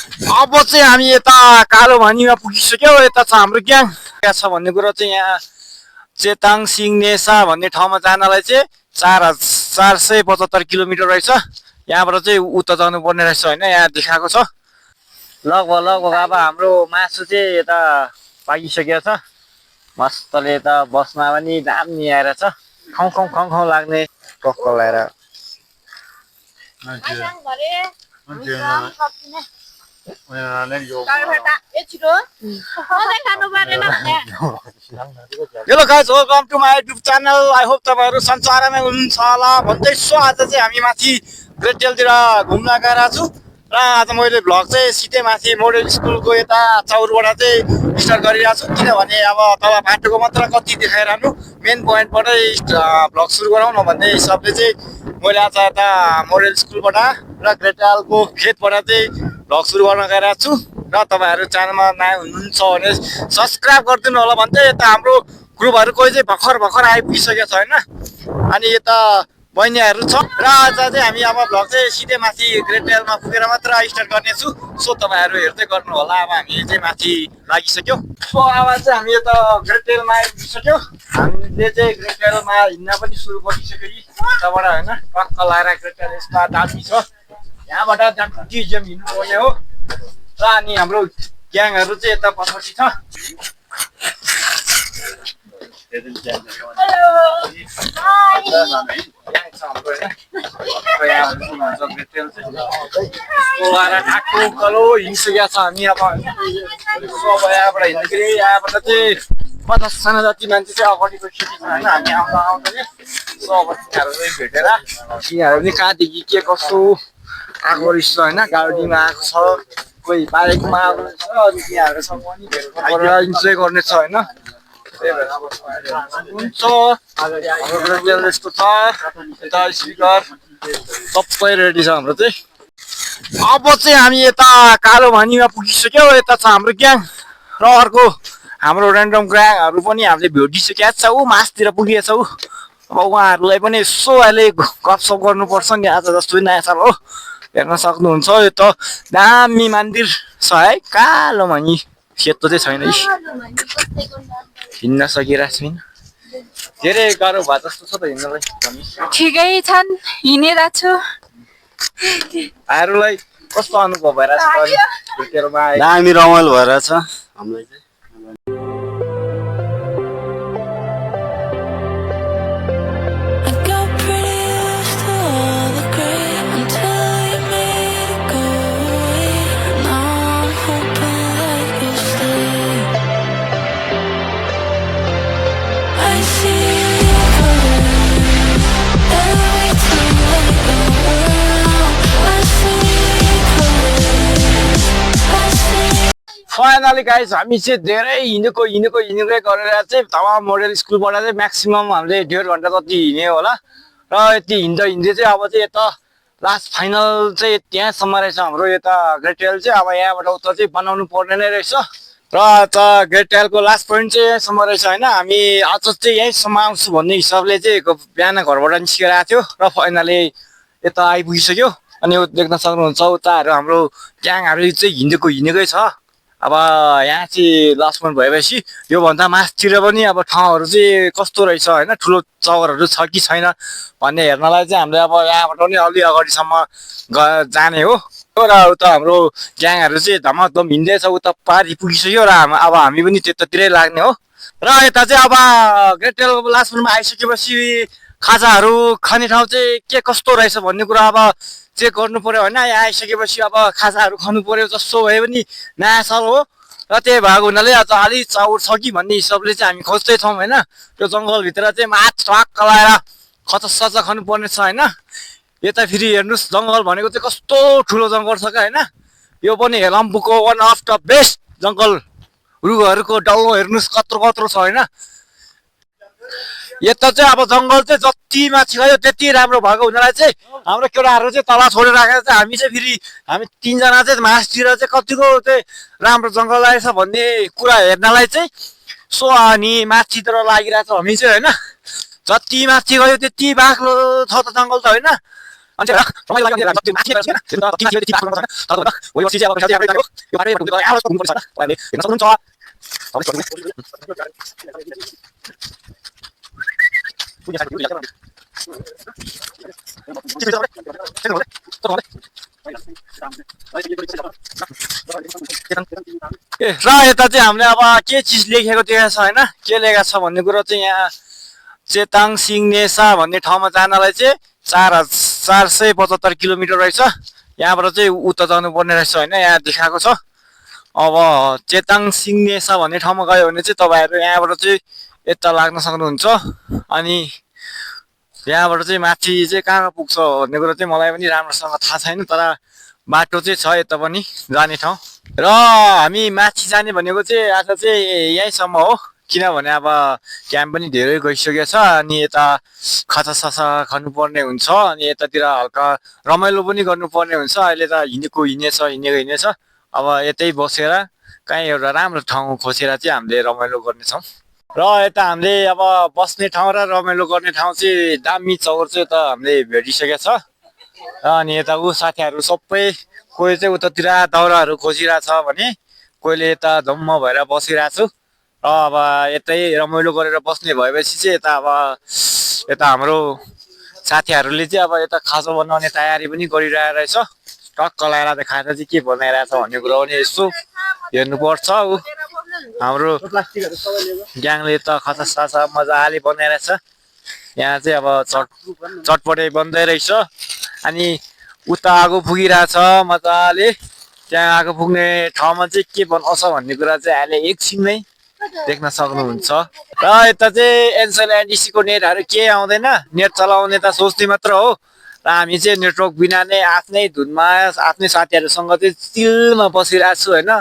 अब चाहिँ हामी यता कालो भानीमा पुगिसक्यो। यता छ हाम्रो ग्याङ छ भन्ने कुरो चाहिँ यहाँ चेताङ सिङनेसा भन्ने ठाउँमा जानलाई चाहिँ 475 किलोमिटर रहेछ। यहाँबाट चाहिँ उता जानुपर्ने रहेछ होइन, यहाँ देखाएको छ। लगभग अब हाम्रो मासु चाहिँ यता पाकिसकेको छ मस्तले। यता बसमा पनि दामी आएर छ, खाउँ खाउँ खाउँ खाउँ लाग्ने टक्क लगाएर। Hello guys, welcome to my YouTube channel. I hope तपाईँहरू सञ्चारमै हुनुहुन्छ होला भन्दैछु। आज चाहिँ हामी माथि ग्रेट डेलतिर घुम्न गएर छु र आज मैले भ्लग चाहिँ सिधै माथि मोडल स्कुलको यता चौरबाट चाहिँ स्टार्ट गरिरहेको छु, किनभने अब तल बाटोको मात्र कति देखाइरहनु, मेन पोइन्टबाटै भ्लग सुरु गरौँ न भन्ने हिसाबले चाहिँ मैले आज यता मोडल स्कुलबाट र ग्रेट डेलको खेतबाट चाहिँ भ्लग सुरु गर्न गइरहेको छु। र तपाईँहरू च्यानलमा नयाँ हुनुहुन्छ भने सब्सक्राइब गरिदिनु होला भन्दै यता हाम्रो ग्रुपहरू कोही चाहिँ भर्खर आइपुगिसकेको छ होइन। अनि यता बहिनीहरू छ र आज चाहिँ हामी अब भ्लग चाहिँ सिधै माथि ग्रेट डेलमा पुगेर मात्र स्टार्ट गर्नेछु। सो तपाईँहरू हेर्दै गर्नु होला। अब हामी चाहिँ माथि लागिसक्यो। सो अब चाहिँ हामी यता ग्रेट डेलमा आइपुगिसक्यो। हामीले चाहिँ ग्रेट डेलमा हिँड्न पनि सुरु गरिसक्यो कि यताबाट होइन, टक्क लगाएर ग्रेट डेल यस्ता दामी छ। यहाँबाट ट्युजियम हिँड्नुपर्ने हो र अनि हाम्रो ग्याङहरू चाहिँ यता पछाडि छ। हिँडिसकेको छ हामी अब। यहाँबाट हिँड्दाखेरि यहाँबाट चाहिँ 50जना जति मान्छे चाहिँ अगाडि गइसकेको छ होइन। हामी आउँदा आउँदैन सो अब तिनीहरू चाहिँ भेटेर तिनीहरू पनि कहाँदेखि के कसो आएको रहेछ होइन, गाडीमा आएको छ, कोही बाइकमा आएको रहेछ, अनि तिनीहरूसँग पनि इन्जोय गर्ने छ होइन। त्यही भएर अब हुन्छ हाम्रो यस्तो छ। यता स्पिकर सबै रेडी छ हाम्रो चाहिँ। अब चाहिँ हामी यता कालो भानीमा पुगिसक्यो। यता छ हाम्रो ग्याङ र अर्को हाम्रो ऱ्यान्डम ग्याङहरू पनि हामीले भेटिसकेका छ। ऊ मासतिर पुगेछ ऊ। अब उहाँहरूलाई पनि यसो अहिले गफसप गर्नुपर्छ नि, आज जस्तो नयाँ साल हो। हेर्न सक्नुहुन्छ यो त दामी मन्दिर छ है, कालो भानी सेतो चाहिँ छैन। हिँड्न सकिरहेको छैन, धेरै गाह्रो भए जस्तो छ त हिँड्नलाई। ठिकै छन्, हिँडेर छु। भाइहरूलाई कस्तो अनुभव भइरहेको छ? दामी रमाइलो भइरहेछ हामीलाई चाहिँ। फाइनली गाइज हामी चाहिँ धेरै हिँडेकै गरेर चाहिँ तमाम मोडल स्कुलबाट चाहिँ म्याक्सिमम हामीले 1.5 घन्टा जति हिँड्यो होला। र यति हिँड्दै चाहिँ अब चाहिँ यता लास्ट फाइनल चाहिँ त्यहाँसम्म रहेछ हाम्रो यता ग्रेट डेल चाहिँ। अब यहाँबाट उता चाहिँ बनाउनु पर्ने नै रहेछ र यता ग्रेट डेलको लास्ट पोइन्ट चाहिँ यहाँसम्म रहेछ होइन। हामी आज चाहिँ यहीँसम्म आउँछु भन्ने हिसाबले चाहिँ बिहान घरबाट निस्केर आएको थियो र फाइनली यता आइपुगिसक्यो। अनि देख्न सक्नुहुन्छ उताहरू हाम्रो ग्याङहरू चाहिँ हिँडेकै छ। अब यहाँ चाहिँ लास्ट पोइन्ट भएपछि योभन्दा मासतिर पनि अब ठाउँहरू चाहिँ कस्तो रहेछ होइन, ठुलो चौरहरू छ कि छैन भन्ने हेर्नलाई चाहिँ हामीले अब यहाँबाट पनि अलि अगाडिसम्म जाने हो। र उता हाम्रो ग्याङहरू चाहिँ धमाधम हिँड्दैछ, उता पारी पुगिसक्यो र अब हामी पनि त्यतातिरै लाग्ने हो। र यता चाहिँ अब ग्रेट डेल लास्ट पोइन्टमा आइसकेपछि खाजाहरू खाने ठाउँ चाहिँ के कस्तो रहेछ भन्ने कुरा अब चेक गर्नु पर्यो होइन। यहाँ आइसकेपछि अब खाजाहरू खानु पर्यो, जस्तो भए पनि नयाँ साल हो र त्यही भएको हुनाले आज अलि चाउर छ कि भन्ने हिसाबले चाहिँ हामी खोज्दै छौँ होइन। त्यो जङ्गलभित्र चाहिँ माछ टक्क लगाएर खचसच खानुपर्ने छ होइन। यता फेरि हेर्नुहोस् जङ्गल भनेको चाहिँ कस्तो ठुलो जङ्गल छ क्या होइन। यो पनि हेलम्बुको वान अफ द बेस्ट जङ्गल, रुखहरूको डल्लो हेर्नुहोस् कत्रो छ होइन। यता चाहिँ अब जङ्गल चाहिँ जति माथि गयो त्यति राम्रो भएको हुनाले चाहिँ हाम्रो केटाहरू चाहिँ तल छोडेर राखेर चाहिँ हामी चाहिँ फेरि हामी 3 जना चाहिँ मासतिर चाहिँ कतिको चाहिँ राम्रो जङ्गल लागेछ भन्ने कुरा हेर्नलाई चाहिँ सो अनि माथितिर लागिरहेछ हामी चाहिँ होइन। जति माथि गयो त्यति बाक्लो छ त जङ्गल त होइन। अनि चाहिँ रमाइलो लाग्यो अनि त्यो माथि हेरेर छैन त्यो त किन त्यो बाटो गर्छ तर वही वर्ष चाहिँ अब साथी हाम्रो यो बाटो घुम्नु पर्छ घुम्नु पर्छ अहिले हेर्न सक्नुहुन्छ ए र यता चाहिँ हामीले अब के चिज लेखेको देखेको छ होइन के लेखेको छ भन्ने कुरो चाहिँ यहाँ चेताङ सिग्नेसा भन्ने ठाउँमा जानलाई चाहिँ 475 किलोमिटर रहेछ यहाँबाट चाहिँ उता जानुपर्ने रहेछ होइन यहाँ देखाएको छ अब चेताङ सिग्नेसा भन्ने ठाउँमा गयो भने चाहिँ तपाईँहरू यहाँबाट चाहिँ यता लाग्न सक्नुहुन्छ अनि यहाँबाट चाहिँ माथि चाहिँ कहाँ पुग्छ भन्ने कुरो चाहिँ मलाई पनि राम्रोसँग थाहा छैन तर बाटो चाहिँ छ यता पनि जाने ठाउँ र हामी माथि जाने भनेको चाहिँ आज चाहिँ यहीँसम्म हो किनभने अब क्याम्प पनि धेरै गइसकेको छ अनि यता खचाससा खानुपर्ने हुन्छ अनि यतातिर हल्का रमाइलो पनि गर्नुपर्ने हुन्छ अहिले त हिँडेको छ अब यतै बसेर कहीँ एउटा राम्रो ठाउँ खोजेर चाहिँ हामीले रमाइलो गर्नेछौँ र यता हामीले अब बस्ने ठाउँ र रमाइलो गर्ने ठाउँ चाहिँ दामी चौर चाहिँ यता हामीले भेटिसकेको छ अनि यता साथीहरू सबै कोही चाहिँ उतातिर दाउराहरू खोजिरहेछ भने कोहीले यता धम्म भएर बसिरहेको छु र अब यतै रमाइलो गरेर बस्ने भएपछि चाहिँ यता हाम्रो साथीहरूले चाहिँ अब यता खाजा बनाउने तयारी पनि गरिरहेको रहेछ टक्क लगाएर खाजा चाहिँ के बनाइरहेछ भन्ने कुरो पनि यसो हेर्नुपर्छ हाम्रो ग्याङले त खचासा मजाले बनाइरहेछ यहाँ चाहिँ अब चटपटे बन्दै रहेछ अनि उता आगो पुगिरहेछ मजाले त्यहाँ आगो पुग्ने ठाउँमा चाहिँ के बनाउँछ भन्ने कुरा चाहिँ अहिले एकछिनमै देख्न सक्नुहुन्छ र यता चाहिँ एनसेल एनडिसीको नेटहरू के आउँदैन नेट चलाउने त सोच्ने मात्र हो र हामी चाहिँ नेटवर्क बिना नै आफ्नै धुनमा आफ्नै साथीहरूसँग चाहिँ चिलमा बसिरहेको छु होइन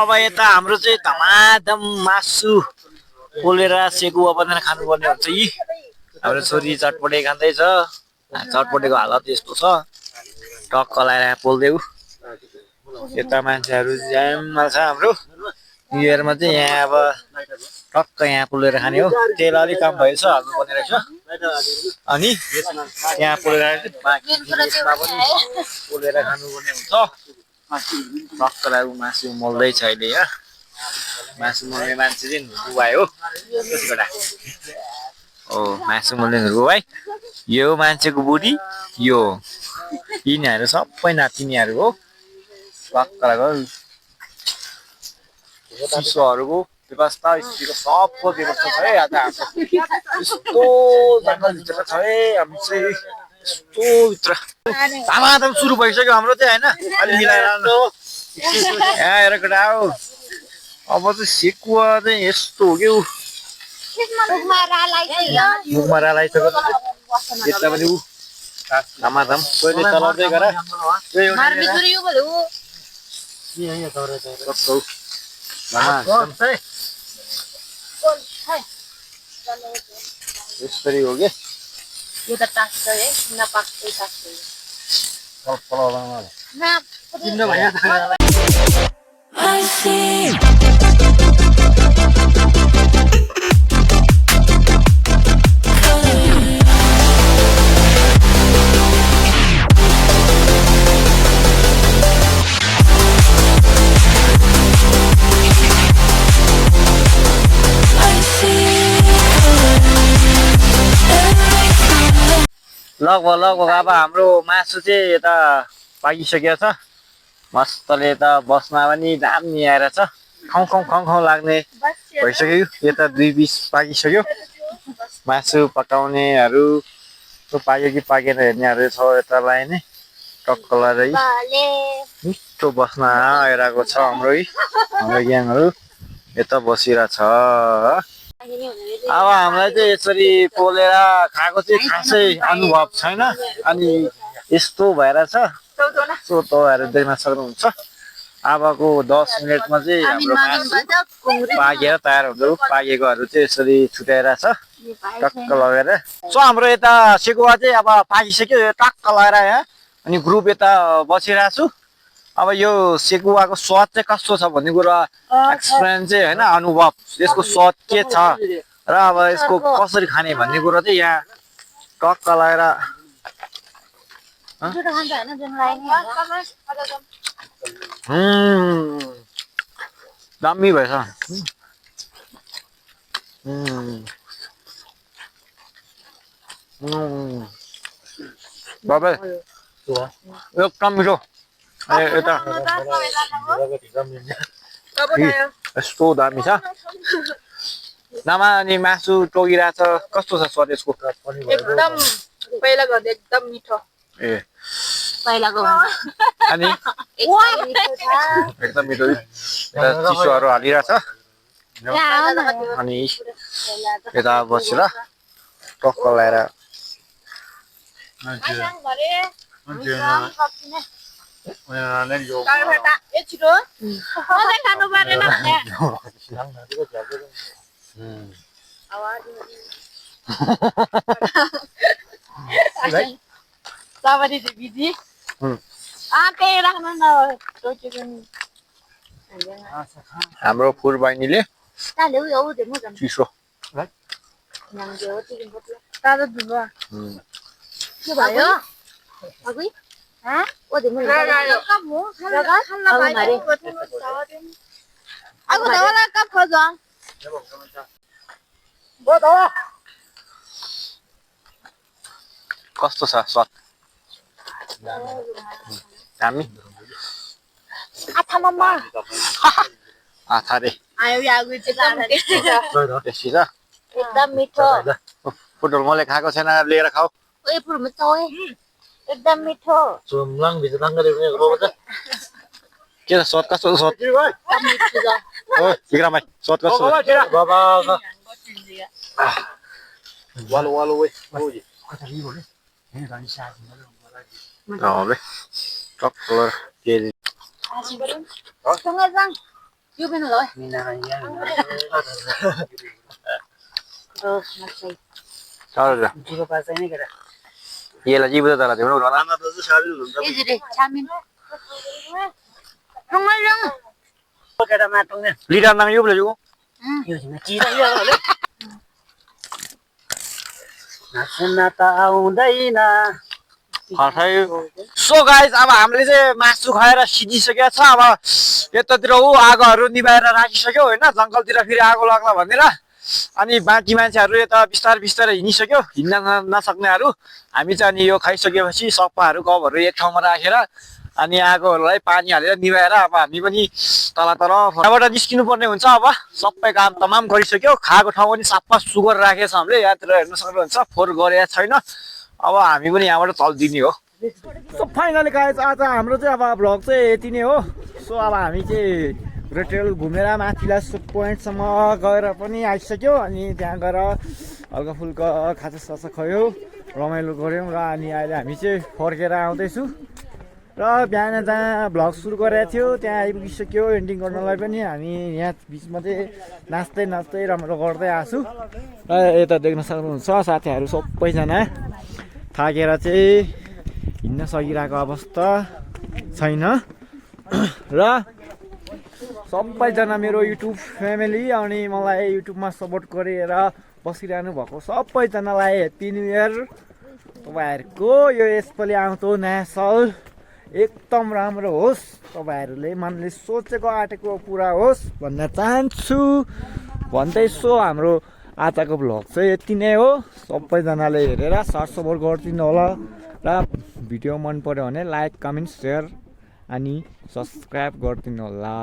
अब यता हाम्रो चाहिँ धमाधम मासु पोलेर सेकुवा बनाएर खानुपर्ने हुन्छ यी हाम्रो छोरी चटपटे खाँदैछ चटपटेको हालत यस्तो छ टक्क लगाएर पोल्देऊ यता मान्छेहरू ज्याममा छ हाम्रो न्यु इयरमा चाहिँ यहाँ अब टक्क यहाँ पोलेर खाने हो तेल अलिक कम भएछ हाल्नुपर्ने रहेछ अनि यहाँ पोलेर पोलेर खानुपर्ने हुन्छ टक्क लाग्यो मासु मोल्दैछ अहिले यहाँ मासु मोल्ने मान्छे चाहिँ नुगु भाइ हो ओ मासु मोल्ने नुगु भाइ यो मान्छेको बुढी यो यिनीहरू सबै नातिनीहरू हो टक्क लाग्यो चिसोहरूको व्यवस्था स्थितिको सबको व्यवस्था छ है आज हाम्रो यस्तो जङ्गलभित्र छ है हामी चाहिँ यस्तो भित्र धमाधम सुरु भइसक्यो हाम्रो चाहिँ होइन अलि मिलाएर यहाँ हेर केटा हो अब चाहिँ सेकुवा चाहिँ यस्तो हो क्या मुखमा रालाइसक्यो यता पनि ऊ धमाधम कोहीले चलाउँदै गर यसरी हो कि यो त टाक्छ है नपाक्दै टाक्छ लगभग अब हाम्रो मासु चाहिँ यता पाकिसकेको छ मस्तले यता बस्न पनि दामी आएर छ खाउँ खाउँ खाउँ खाउँ लाग्ने भइसक्यो यता 2 पिस पाकिसक्यो मासु पकाउनेहरू पाक्यो कि पाकेन हेर्नेहरू छ यता लाइने टक्क लगाएर मिठो बस्न आइरहेको छ हाम्रो ग्याङहरू यता बसिरहेछ अब हामीलाई चाहिँ यसरी पोलेर खाएको चाहिँ खासै अनुभव छैन अनि यस्तो भएर छ सो तपाईँहरू देख्न सक्नुहुन्छ अबको 10 मिनटमा चाहिँ हाम्रो मासु पाकेर तयार हुन्छ पाकेकोहरू चाहिँ यसरी छुट्याएर छ टक्क लगेर सो हाम्रो यता सेकुवा चाहिँ अब पाकिसक्यो टक्क लगाएर यहाँ अनि ग्रुप यता बसिरहेको छु अब यो सेकुवाको स्वाद चाहिँ कस्तो छ भन्ने कुरा एक्सपिरियन्स चाहिँ होइन अनुभव यसको स्वाद के छ र अब यसको कसरी खाने भन्ने कुरा चाहिँ यहाँ टक्क लगाएर दामी भएछ बाबा एकदम मिठो यता यस्तो दामी छ नामा अनि मासु टोकिरहेछ कस्तो छ स्वाद यसको एकदम पहिला गर्दा एकदम मिठो ए पहिलाको अनि एकदम मिठो चिसोहरू हालिरहेछ अनि यता बसेर टक्क लगाएर हाम्रो फुल बहिनीले चिसो कस्तो छ स्वाद दामी आथा रे टेस्टी छ एकदम मिठो फुटबल मैले खाएको छैन लिएर खाऊ एकदम मिठो के छ स्वाद कस्तो स्वाद ओ विक्रम भाइ स्वाद कस्तो Rồi, rất là ghê. Không nghe răng. Chưa bên rồi. Sao rồi? Vậy là gì bây giờ là tiểu đâu đó? Cái gì đây? Chamin. Không nghe răng. Ly đang giúp là chú. So guys अब हामीले चाहिँ मासु खाएर सिधिसकेको छ अब यतातिर आगोहरू निभाएर राखिसक्यो होइन जङ्गलतिर फेरि आगो लाग्ला भनेर अनि बाँकी मान्छेहरू यता बिस्तारै बिस्तारै हिँडिसक्यो हिँड्न नसक्नेहरू हामी चाहिँ अनि यो खाइसकेपछि सप्पाहरू कपहरू एक ठाउँमा राखेर अनि आगोहरूलाई पानी हालेर निभाएर अब हामी पनि तल यहाँबाट निस्किनु पर्ने हुन्छ अब सबै काम तमाम गरिसक्यो खाएको ठाउँ पनि सफा सुगर राखेको छ हामीले यहाँतिर हेर्न सक्नुहुन्छ फोहोर गरेको छैन अब हामी पनि यहाँबाट चल्दिने हो सो फाइनली गाइज आज हाम्रो चाहिँ अब भ्लग चाहिँ यति नै हो सो अब हामी चाहिँ रेटेल घुमेर माथिल्ला पोइन्टसम्म गएर पनि आइसक्यो अनि त्यहाँ गएर हल्का फुल्का खाजा खायो रमाइलो गऱ्यौँ र अनि अहिले हामी चाहिँ फर्केर आउँदैछु र बिहान जहाँ भ्लग सुरु गरेको थियो त्यहाँ आइपुगिसक्यो एन्डिङ गर्नलाई पनि हामी यहाँ बिचमा चाहिँ नाच्दै रमाइलो गर्दै आएको छु र यता देख्न सक्नुहुन्छ साथीहरू सबैजना थाकेर चाहिँ हिँड्न सकिरहेको अवस्था छैन र सबैजना मेरो युट्युब फ्यामिली अनि मलाई युट्युबमा सपोर्ट गरेर बसिरहनु भएको सबैजनालाई ह्याप्पी न्यु इयर। तपाईँहरूको यो यसपालि आउँदो नयाँ साल एकदम राम्रो होस्, तपाईँहरूले मनले सोचेको आँटेको पुरा होस् भन्न चाहन्छु भन्दै सो हाम्रो आजको भ्लग चाहिँ यति नै हो। सबैजनाले हेरेर सपोर्ट गरिदिनु होला र भिडियो मन पर्यो भने लाइक कमेन्ट सेयर अनि सब्सक्राइब गरिदिनु होला।